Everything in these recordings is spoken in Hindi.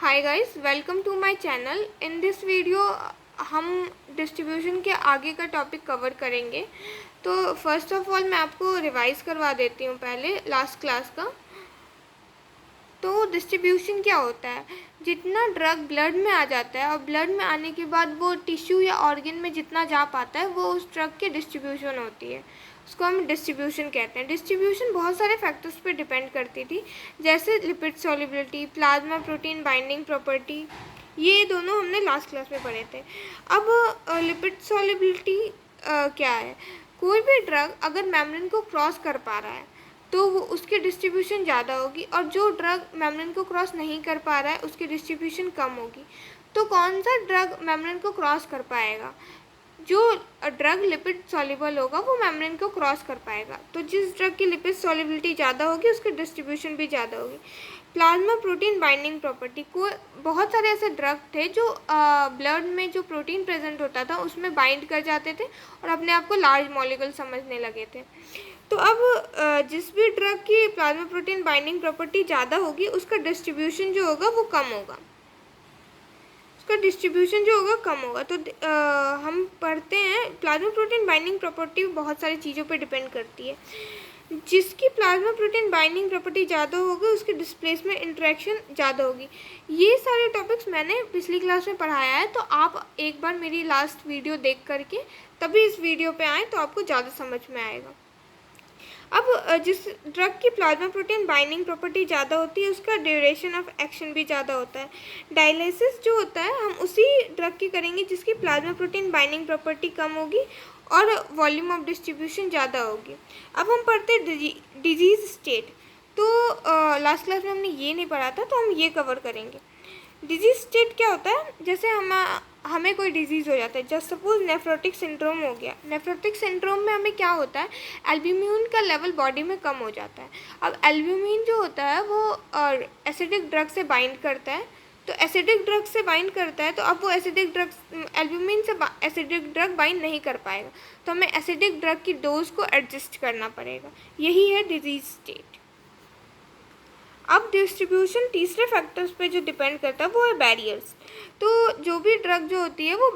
Hi guys, welcome to my channel. In this video हम डिस्ट्रीब्यूशन के आगे का टॉपिक कवर करेंगे। तो फर्स्ट ऑफ ऑल मैं आपको रिवाइज करवा देती हूँ पहले लास्ट क्लास का। तो डिस्ट्रीब्यूशन क्या होता है? जितना ड्रग ब्लड में आ जाता है और ब्लड में आने के बाद वो टिश्यू या ऑर्गन में जितना जा पाता है वो उस ड्रग की डिस्ट्रीब्यूशन होती है। उसको हम डिस्ट्रीब्यूशन कहते हैं। डिस्ट्रीब्यूशन बहुत सारे फैक्टर्स पे डिपेंड करती थी, जैसे lipid solubility, plasma protein binding property. ये दोनों हमने लास्ट क्लास में पढ़े थे। अब लिपिड सॉल्युबिलिटी क्या है? कोई भी ड्रग अगर मेम्ब्रेन को क्रॉस कर पा रहा है तो वो उसकी डिस्ट्रीब्यूशन ज़्यादा होगी, और जो ड्रग मेम्ब्रेन को क्रॉस नहीं कर पा रहा है उसकी डिस्ट्रीब्यूशन कम होगी। तो कौन सा ड्रग मेम्ब्रेन को क्रॉस कर पाएगा? जो ड्रग लिपिड सॉल्युबल होगा वो मेम्ब्रेन को क्रॉस कर पाएगा। तो जिस ड्रग की लिपिड सॉल्युबिलिटी ज़्यादा होगी उसकी डिस्ट्रीब्यूशन भी ज़्यादा होगी। प्लाज्मा प्रोटीन बाइंडिंग प्रॉपर्टी को बहुत सारे ऐसे ड्रग थे जो ब्लड में जो प्रोटीन प्रेजेंट होता था उसमें बाइंड कर जाते थे और अपने आप को लार्ज मॉलिक्यूल समझने लगे थे। तो अब जिस भी ड्रग की प्लाज्मा प्रोटीन बाइंडिंग प्रॉपर्टी ज़्यादा होगी उसका डिस्ट्रीब्यूशन जो होगा वो कम होगा, उसका डिस्ट्रीब्यूशन जो होगा कम होगा। तो हम पढ़ते हैं प्लाज्मा प्रोटीन बाइंडिंग प्रॉपर्टी बहुत सारी चीज़ों पे डिपेंड करती है। जिसकी प्लाज्मा प्रोटीन बाइंडिंग प्रॉपर्टी ज़्यादा होगी उसकी डिस्प्लेसमेंट इंटरेक्शन ज़्यादा होगी। ये सारे टॉपिक्स मैंने पिछली क्लास में पढ़ाया है, तो आप एक बार मेरी लास्ट वीडियो देख करके तभी इस वीडियो पे आएँ तो आपको ज़्यादा समझ में आएगा। अब जिस ड्रग की प्लाज्मा प्रोटीन बाइंडिंग प्रॉपर्टी ज़्यादा होती है उसका ड्यूरेशन ऑफ एक्शन भी ज़्यादा होता है। डायलिसिस जो होता है हम उसी ड्रग की करेंगे जिसकी प्लाज्मा प्रोटीन बाइंडिंग प्रॉपर्टी कम होगी और वॉल्यूम ऑफ डिस्ट्रीब्यूशन ज़्यादा होगी। अब हम पढ़ते हैं डिजीज़ स्टेट। तो लास्ट क्लास में हमने ये नहीं पढ़ा था, तो हम ये कवर करेंगे। डिजीज स्टेट क्या होता है? जैसे हमें कोई डिजीज़ हो जाता है, जस्ट सपोज नेफ्रोटिक सिंड्रोम हो गया। नेफ्रोटिक सिंड्रोम में हमें क्या होता है? एल्ब्यूमिन का लेवल बॉडी में कम हो जाता है। अब एल्ब्यूमिन जो होता है वो एसिडिक ड्रग से बाइंड करता है। तो एसिडिक ड्रग से बाइंड करता है तो अब वो एसिडिक ड्रग एल्ब्यूमिन से एसिडिक ड्रग बाइंड नहीं कर पाएगा, तो हमें एसिडिक ड्रग की डोज को एडजस्ट करना पड़ेगा। यही है डिजीज स्टेट। अब डिस्ट्रीब्यूशन तीसरे फैक्टर्स पे जो डिपेंड करता है वो है बैरियर्स। तो जो भी ड्रग जो होती है वो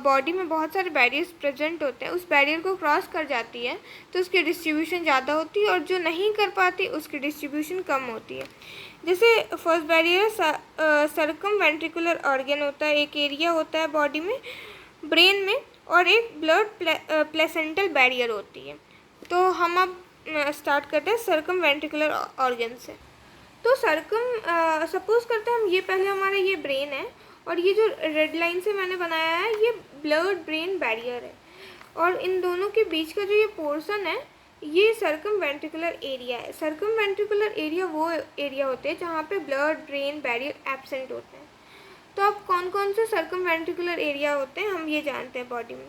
बॉडी में बहुत सारे बैरियर्स प्रेजेंट होते हैं, उस बैरियर को क्रॉस कर जाती है तो उसकी डिस्ट्रीब्यूशन ज़्यादा होती है, और जो नहीं कर पाती उसकी डिस्ट्रीब्यूशन कम होती है। जैसे फर्स्ट बैरियर सर्कमवेंट्रिकुलर ऑर्गन होता है, एक एरिया होता है बॉडी में, ब्रेन में, और एक ब्लड प्लेसेंटल बैरियर होती है। तो हम अब स्टार्ट करते हैं सर्कमवेंट्रिकुलर ऑर्गन से। तो सपोज करते हैं हम, ये पहले हमारा ये ब्रेन है और ये जो रेड लाइन से मैंने बनाया है ये ब्लड ब्रेन बैरियर है, और इन दोनों के बीच का जो ये पोर्शन है ये सर्कमवेंट्रिकुलर एरिया है। सर्कमवेंट्रिकुलर एरिया वो एरिया होते हैं जहाँ पे ब्लड ब्रेन बैरियर एब्सेंट होते हैं। तो अब कौन कौन से सर्कमवेंट्रिकुलर एरिया होते हैं हम ये जानते हैं बॉडी में।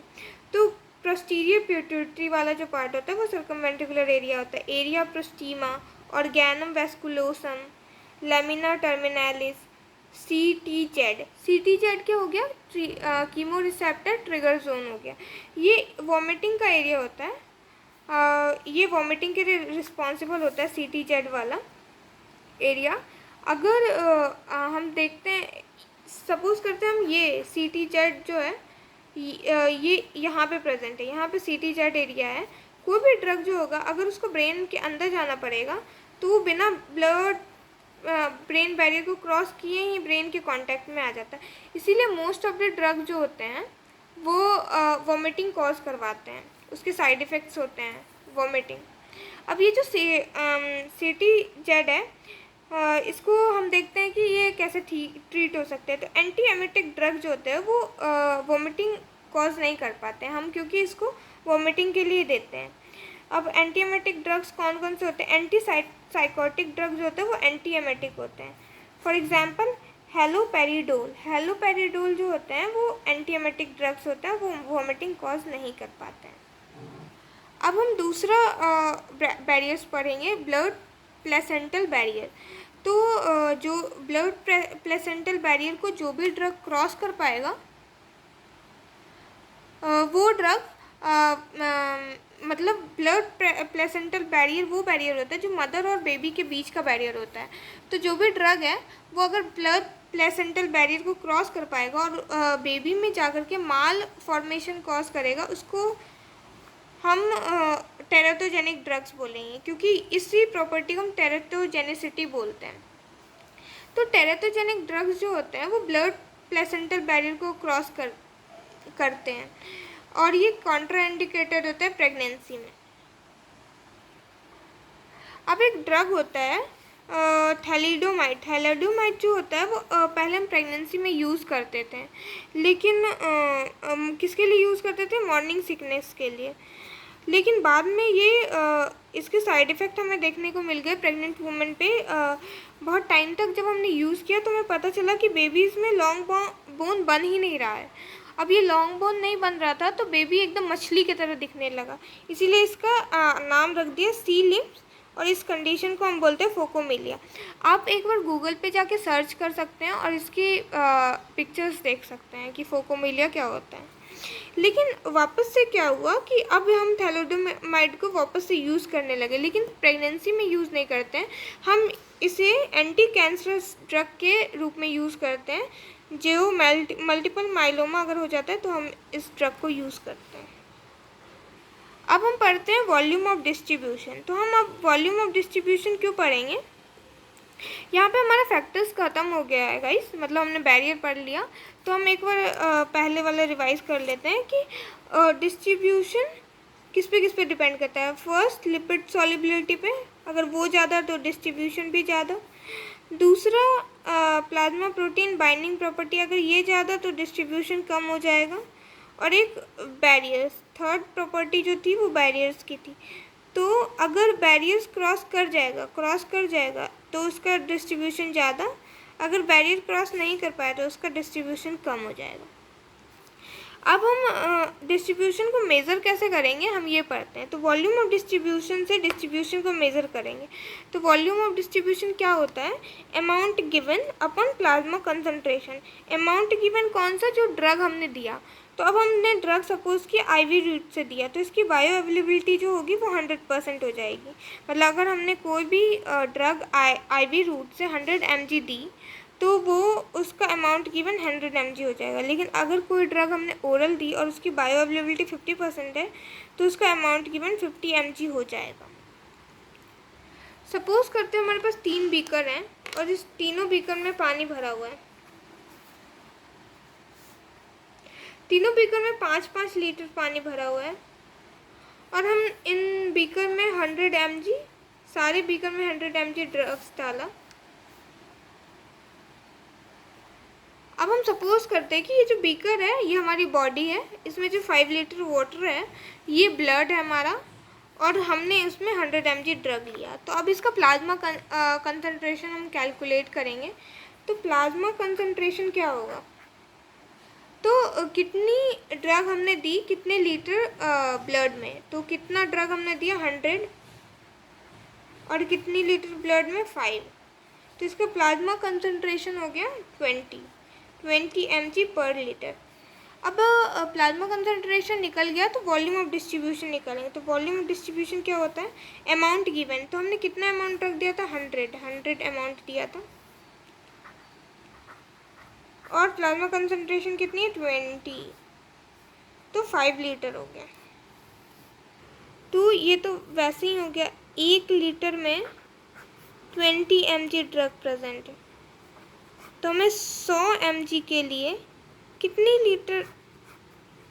तो पोस्टीरियर पिट्यूटरी वाला जो पार्ट होता है वो सर्कमवेंट्रिकुलर एरिया होता है। Area postrema, organum vasculosum, lamina terminalis, CTZ। CTZ क्या हो गया? कीमो रिसेप्टर ट्रिगर जोन हो गया। ये वॉमिटिंग का एरिया होता है, ये वॉमिटिंग के लिए रिस्पॉन्सिबल होता है CTZ वाला एरिया। अगर हम देखते हैं, सपोज करते हैं हम ये CTZ जो है ये यहाँ पे प्रेजेंट है, यहाँ पे CTZ एरिया है। कोई भी ड्रग जो होगा अगर उसको ब्रेन के अंदर जाना पड़ेगा तो वो बिना ब्लड ब्रेन बैरियर को क्रॉस किए ही ब्रेन के कांटेक्ट में आ जाता है। इसीलिए मोस्ट ऑफ द ड्रग जो होते हैं वो वॉमिटिंग कॉज करवाते हैं, उसके साइड इफ़ेक्ट्स होते हैं वॉमिटिंग। अब ये जो CTZ है इसको हम देखते हैं कि ये कैसे ट्रीट हो सकते हैं। तो एंटी एमेटिक ड्रग जो होते हैं वो वॉमिटिंग कॉज नहीं कर पाते हैं हम, क्योंकि इसको वॉमिटिंग के लिए देते हैं। अब एंटी एमेटिक ड्रग्स कौन कौन से होते हैं? एंटी साइकोटिक ड्रग जो होते हैं वो एंटी एमेटिक होते हैं। For example haloperidol. हेलोपेरिडोल जो होते हैं वो एंटी एमेटिक ड्रग्स होते हैं, वो वॉमिटिंग कॉज नहीं कर पाते हैं। अब हम दूसरा बैरियर्स पढ़ेंगे, ब्लड प्लेसेंटल बैरियर। तो जो ब्लड प्लेसेंटल बैरियर को जो भी ड्रग क्रॉस कर पाएगा वो ड्रग मतलब ब्लड प्लेसेंटल बैरियर वो बैरियर होता है जो मदर और बेबी के बीच का बैरियर होता है। तो जो भी ड्रग है वो अगर ब्लड प्लेसेंटल बैरियर को क्रॉस कर पाएगा और बेबी में जाकर के माल फॉर्मेशन कॉज करेगा, उसको हम टेराटोजेनिक ड्रग्स बोलेंगे, क्योंकि इसी प्रॉपर्टी को हम टेराटोजेनिसिटी बोलते हैं। तो टेराटोजेनिक ड्रग्स जो होते हैं वो ब्लड प्लेसेंटल बैरियर को क्रॉस करते हैं और ये कॉन्ट्राइंडिकेटेड होता है प्रेगनेंसी में। अब एक ड्रग होता है थैलिडोमाइड जो होता है वो पहले हम प्रेगनेंसी में यूज़ करते थे, लेकिन किसके लिए यूज़ करते थे? मॉर्निंग सिकनेस के लिए। लेकिन बाद में ये इसके साइड इफ़ेक्ट हमें देखने को मिल गए प्रेग्नेंट वुमेन पे। बहुत टाइम तक जब हमने यूज़ किया तो हमें पता चला कि बेबीज़ में लॉन्ग बोन बन ही नहीं रहा है। अब ये लॉन्ग बोन नहीं बन रहा था तो बेबी एकदम मछली की तरह दिखने लगा, इसीलिए इसका नाम रख दिया सी लिम्स, और इस कंडीशन को हम बोलते हैं फोकोमेलिया। आप एक बार गूगल पे जाके सर्च कर सकते हैं और इसकी पिक्चर्स देख सकते हैं कि फोकोमेलिया क्या होता है। लेकिन वापस से क्या हुआ कि अब हम थैलिडोमाइड को वापस से यूज़ करने लगे, लेकिन प्रेगनेंसी में यूज़ नहीं करते हैं, हम इसे एंटी कैंसरस ड्रग के रूप में यूज़ करते हैं। जो मल्टीपल माइलोमा अगर हो जाता है तो हम इस ड्रग को यूज़ करते हैं। अब हम पढ़ते हैं वॉल्यूम ऑफ डिस्ट्रीब्यूशन। तो हम अब वॉल्यूम ऑफ डिस्ट्रीब्यूशन क्यों पढ़ेंगे? यहाँ पे हमारा फैक्टर्स ख़त्म हो गया है गाइस, मतलब हमने बैरियर पढ़ लिया। तो हम एक बार पहले वाला रिवाइज कर लेते हैं कि डिस्ट्रीब्यूशन किस पे डिपेंड करता है। फर्स्ट, लिपिड सॉल्युबिलिटी पे, अगर वो ज़्यादा तो डिस्ट्रीब्यूशन भी ज़्यादा। दूसरा, प्लाज्मा प्रोटीन बाइंडिंग प्रॉपर्टी, अगर ये ज़्यादा तो डिस्ट्रीब्यूशन कम हो जाएगा। और एक बैरियर्स, थर्ड प्रॉपर्टी जो थी वो बैरियर्स की थी। तो अगर बैरियर्स क्रॉस कर जाएगा तो उसका डिस्ट्रीब्यूशन ज़्यादा, अगर बैरियर क्रॉस नहीं कर पाया तो उसका डिस्ट्रीब्यूशन कम हो जाएगा। अब हम डिस्ट्रीब्यूशन को मेज़र कैसे करेंगे हम ये पढ़ते हैं। तो वॉल्यूम ऑफ डिस्ट्रीब्यूशन से डिस्ट्रीब्यूशन को मेज़र करेंगे। तो वॉल्यूम ऑफ डिस्ट्रीब्यूशन क्या होता है? अमाउंट गिवन अपन प्लाज्मा कंसंट्रेशन। अमाउंट गिवन कौन सा? जो ड्रग हमने दिया। तो अब हमने ड्रग सपोज़ कि आईवी रूट से दिया तो इसकी बायो अवेलेबिलिटी जो होगी वो 100% हो जाएगी। मतलब अगर हमने कोई भी ड्रग आईवी रूट से 100 mg दी तो वो उसका अमाउंट गिवन 100 mg हो जाएगा। लेकिन अगर कोई ड्रग हमने ओरल दी और उसकी बायो अवेलेबिलिटी 50% है तो उसका अमाउंट गिवन 50 mg हो जाएगा। सपोज़ करते हैं हमारे पास 3 बीकर हैं और इस तीनों बीकर में पानी भरा हुआ है। तीनों बीकर में 5-5 लीटर पानी भरा हुआ है और हम इन बीकर में 100 mg, सारे बीकर में 100 mg ड्रग्स डाला। अब हम सपोज़ करते हैं कि ये जो बीकर है ये हमारी बॉडी है, इसमें जो 5 लीटर वाटर है ये ब्लड है हमारा, और हमने इसमें 100 mg ड्रग लिया। तो अब इसका प्लाज्मा कंसंट्रेशन हम कैलकुलेट करेंगे। तो प्लाज्मा कंसंट्रेशन क्या होगा? तो कितनी ड्रग हमने दी कितने लीटर ब्लड में, तो कितना ड्रग हमने दिया 100 और कितनी लीटर ब्लड में 5, तो इसका प्लाज्मा कंसंट्रेशन हो गया 20 mg पर लीटर। अब प्लाज्मा कंसंट्रेशन निकल गया तो वॉल्यूम ऑफ डिस्ट्रीब्यूशन निकलेंगे। तो वॉल्यूम ऑफ डिस्ट्रीब्यूशन क्या होता है? अमाउंट गिवन, तो हमने कितना अमाउंट रख दिया था? 100 अमाउंट दिया था, और प्लाज्मा कंसंट्रेशन कितनी है? 20, तो 5 लीटर हो गया। तो ये तो वैसे ही हो गया, 1 लीटर में 20 mg ड्रग प्रेजेंट है। तो हमें 100 mg के लिए कितनी लीटर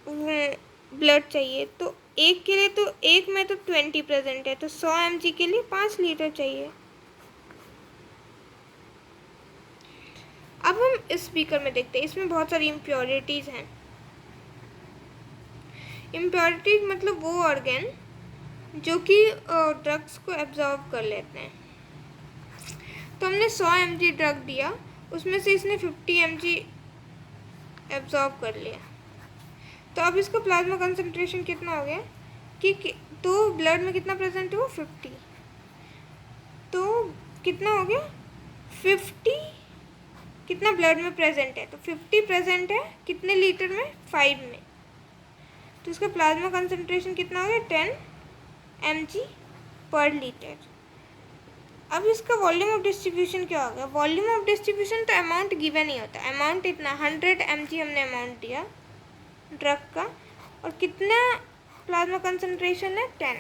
ब्लड चाहिए? तो एक के लिए, तो एक में तो 20 प्रेजेंट है तो 100 mg के लिए 5 लीटर चाहिए। अब हम इस बीकर में देखते हैं, इसमें बहुत सारी इम्प्योरिटीज़ हैं। इम्प्योरिटीज मतलब वो ऑर्गन जो कि ड्रग्स को एब्जॉर्ब कर लेते हैं। तो हमने 100 mg ड्रग दिया, उसमें से इसने 50 mg एब्जॉर्ब कर लिया। तो अब इसका प्लाज्मा कंसंट्रेशन कितना हो गया कि तो ब्लड में कितना प्रेजेंट है वो 50, तो कितना हो गया 50, कितना ब्लड में प्रेजेंट है? तो 50 प्रेजेंट है कितने लीटर में? 5 में। तो इसका प्लाज्मा कंसंट्रेशन कितना हो गया 10 mg/L। अब इसका वॉल्यूम ऑफ डिस्ट्रीब्यूशन क्या होगा? वॉल्यूम ऑफ डिस्ट्रीब्यूशन तो अमाउंट गिवन ही होता है। अमाउंट इतना 100 mg हमने अमाउंट दिया ड्रग का, और कितना प्लाज्मा कंसंट्रेशन है 10।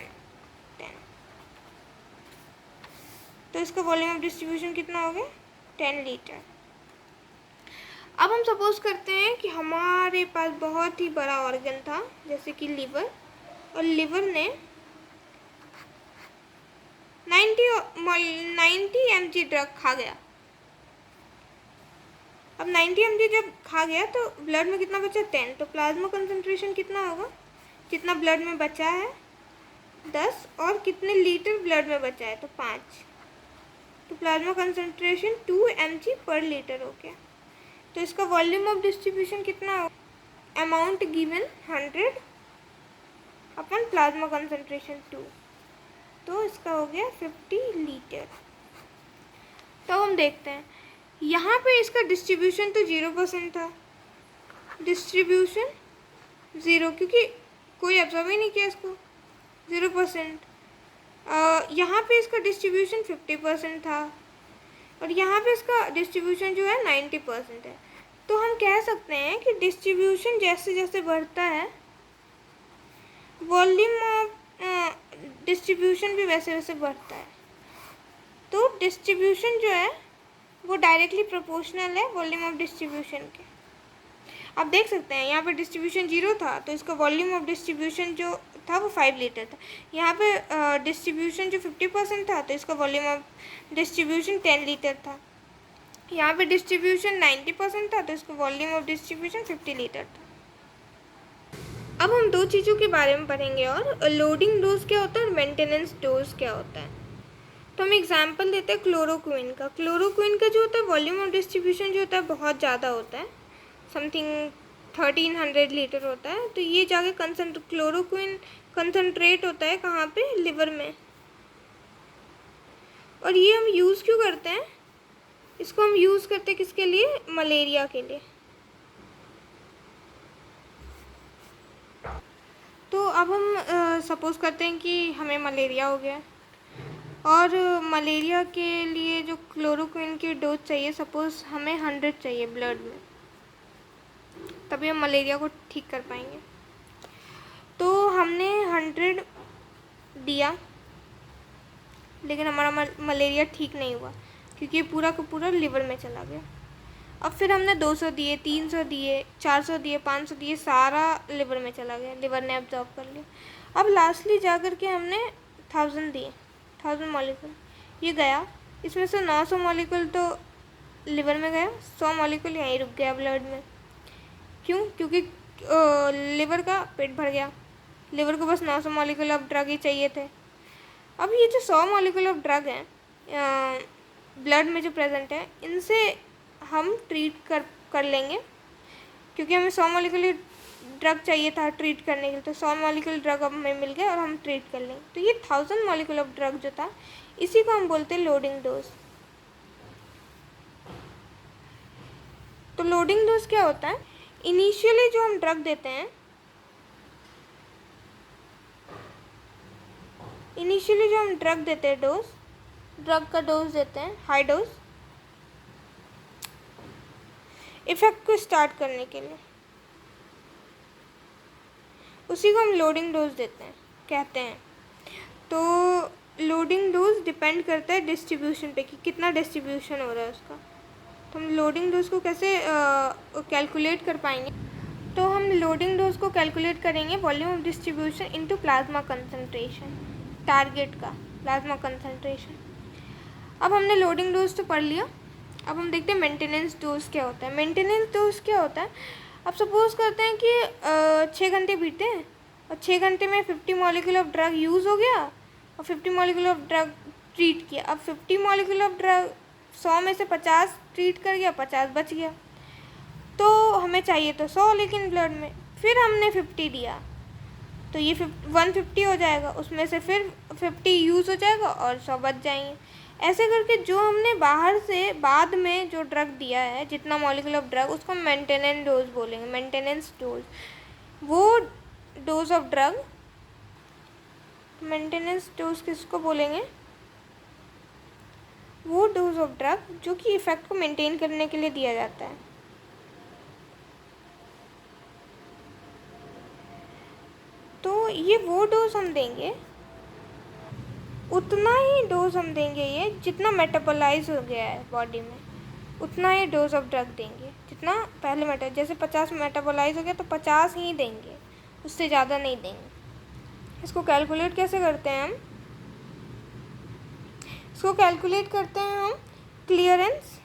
तो इसका वॉल्यूम ऑफ डिस्ट्रीब्यूशन कितना हो गया 10 लीटर। अब हम सपोज करते हैं कि हमारे पास बहुत ही बड़ा ऑर्गन था जैसे कि लिवर, और लिवर ने 90 mg ड्रग खा गया। अब 90 mg जब खा गया तो ब्लड में कितना बचा 10, तो प्लाज्मा कंसंट्रेशन कितना होगा? जितना ब्लड में बचा है 10, और कितने लीटर ब्लड में बचा है तो 5, तो प्लाज्मा कंसंट्रेशन 2 mg/L हो गया। तो इसका वॉल्यूम ऑफ डिस्ट्रीब्यूशन कितना होगा? अमाउंट गिवन 100 अपन प्लाज्मा कंसंट्रेशन 2, तो इसका हो गया 50 लीटर। तो हम देखते हैं यहाँ पे इसका डिस्ट्रीब्यूशन तो 0% था, डिस्ट्रीब्यूशन 0 क्योंकि कोई एब्जॉर्ब ही नहीं किया इसको, 0%। यहाँ पे इसका डिस्ट्रीब्यूशन 50% था, और यहाँ पे इसका डिस्ट्रीब्यूशन जो है 90% है। तो हम कह सकते हैं कि डिस्ट्रीब्यूशन जैसे जैसे बढ़ता है वॉल्यूम ऑफ डिस्ट्रीब्यूशन भी वैसे वैसे बढ़ता है। तो डिस्ट्रीब्यूशन जो है वो डायरेक्टली प्रोपोर्शनल है वॉल्यूम ऑफ डिस्ट्रीब्यूशन के। आप देख सकते हैं यहाँ पे डिस्ट्रीब्यूशन 0 था तो इसका वॉल्यूम ऑफ डिस्ट्रीब्यूशन जो था वो 5 लीटर था। यहाँ पे डिस्ट्रीब्यूशन जो 50% था तो इसका वॉल्यूम ऑफ डिस्ट्रीब्यूशन 10 लीटर था। यहाँ पे डिस्ट्रीब्यूशन 90% था तो इसका वॉल्यूम ऑफ डिस्ट्रीब्यूशन 50 लीटर था। अब हम दो चीज़ों के बारे में पढ़ेंगे, और लोडिंग डोज क्या होता है और मेंटेनेंस डोज क्या होता है। तो हम एग्जांपल देते हैं क्लोरोक्विन का। क्लोरोक्विन का जो होता है वॉल्यूम ऑफ डिस्ट्रीब्यूशन जो होता है बहुत ज़्यादा होता है, समथिंग 1300 लीटर होता है। तो ये जाके क्लोरोक्विन कंसनट्रेट होता है कहाँ पे? लिवर में। और ये हम यूज़ क्यों करते हैं? इसको हम यूज़ करते हैं किसके लिए? मलेरिया के लिए। तो अब हम सपोज़ करते हैं कि हमें मलेरिया हो गया, और मलेरिया के लिए जो क्लोरोक्विन की डोज चाहिए, सपोज़ हमें 100 चाहिए ब्लड में, तभी हम मलेरिया को ठीक कर पाएंगे। तो हमने 100 दिया, लेकिन हमारा मलेरिया ठीक नहीं हुआ क्योंकि ये पूरा का पूरा लिवर में चला गया। अब फिर हमने 200 दिए, 300 दिए, 400 दिए, 500 दिए, सारा लिवर में चला गया, लिवर ने एब्जॉर्ब कर लिया। अब लास्टली जा कर के हमने 1000 दिए, 1000 मॉलिक्यूल, ये गया। इसमें से 900 मॉलिक्यूल तो लिवर में गया, 100 मॉलिक्यूल यहीं रुक गया ब्लड में। क्यों? क्योंकि लिवर का पेट भर गया, लिवर को बस 900 मॉलिक्यूल ऑफ ड्रग ही चाहिए थे। अब ये जो 100 मॉलिक्यूल ऑफ ड्रग हैं ब्लड में जो प्रेजेंट है, इनसे हम ट्रीट कर लेंगे, क्योंकि हमें 100 मॉलिक्यूल ड्रग चाहिए था ट्रीट करने के लिए। तो 100 मॉलिक्यूल ड्रग अब हमें मिल गया और हम ट्रीट कर लेंगे। तो ये 1000 मॉलिक्यूल ऑफ ड्रग जो था, इसी को हम बोलते हैं लोडिंग डोज। तो लोडिंग डोज क्या होता है? इनिशियली जो हम ड्रग देते हैं, डोज, ड्रग का डोज देते हैं, हाई डोज, इफेक्ट को स्टार्ट करने के लिए, उसी को हम लोडिंग डोज देते हैं, कहते हैं। तो लोडिंग डोज डिपेंड करता है डिस्ट्रीब्यूशन पे कि कितना डिस्ट्रीब्यूशन हो रहा है उसका। तो हम लोडिंग डोज को कैसे कैलकुलेट कर पाएंगे? तो हम लोडिंग डोज को कैलकुलेट करेंगे volume of distribution into plasma concentration, target का प्लाज्मा कंसंट्रेशन। अब हमने लोडिंग डोज तो पढ़ लिया, अब हम देखते हैं मेंटेनेंस डोज क्या होता है। मेंटेनेंस डोज क्या होता है? अब सपोज करते हैं कि 6 घंटे बीते हैं और 6 घंटे में 50 मॉलिक्यूल ऑफ ड्रग यूज़ हो गया और 50 मॉलिक्यूल ऑफ ड्रग ट्रीट किया। अब 50 मॉलिक्यूल ऑफ ड्रग 100 में से 50 ट्रीट कर गया, 50 बच गया। तो हमें चाहिए तो 100, लेकिन ब्लड में फिर हमने 50 दिया तो ये 150 हो जाएगा, उसमें से फिर 50 यूज़ हो जाएगा और 100 बच जाएंगे। ऐसे करके जो हमने बाहर से बाद में जो ड्रग दिया है, जितना मॉलिक्यूल ऑफ ड्रग, उसको मेंटेनेंस डोज बोलेंगे, मेंटेनेंस डोज। वो dose of drug, maintenance dose किसको बोलेंगे, वो डोज ऑफ ड्रग जो कि इफ़ेक्ट को मेंटेन करने के लिए दिया जाता है। तो ये वो डोज हम देंगे, उतना ही डोज हम देंगे ये जितना मेटाबोलाइज हो गया है बॉडी में, उतना ही डोज ऑफ ड्रग देंगे जितना पहले जैसे 50 मेटाबोलाइज हो गया तो 50 ही देंगे, उससे ज़्यादा नहीं देंगे। इसको कैलकुलेट कैसे करते हैं हम, इसको कैलकुलेट करते हैं हम क्लियरेंस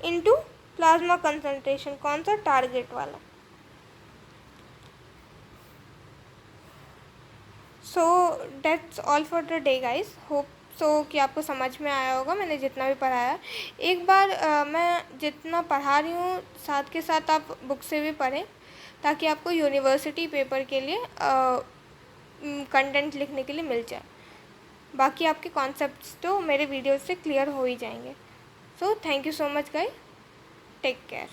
इनटू प्लाज्मा कंसंट्रेशन, कौन सा, टारगेट वाला। So that's all for the day guys, hope so कि आपको समझ में आया होगा मैंने जितना भी पढ़ाया। एक बार मैं जितना पढ़ा रही हूँ साथ के साथ आप बुक से भी पढ़ें, ताकि आपको यूनिवर्सिटी पेपर के लिए कंटेंट लिखने के लिए मिल जाए। बाकी आपके कॉन्सेप्ट्स तो मेरे वीडियो से क्लियर हो ही जाएंगे। So thank you so much guys, take care.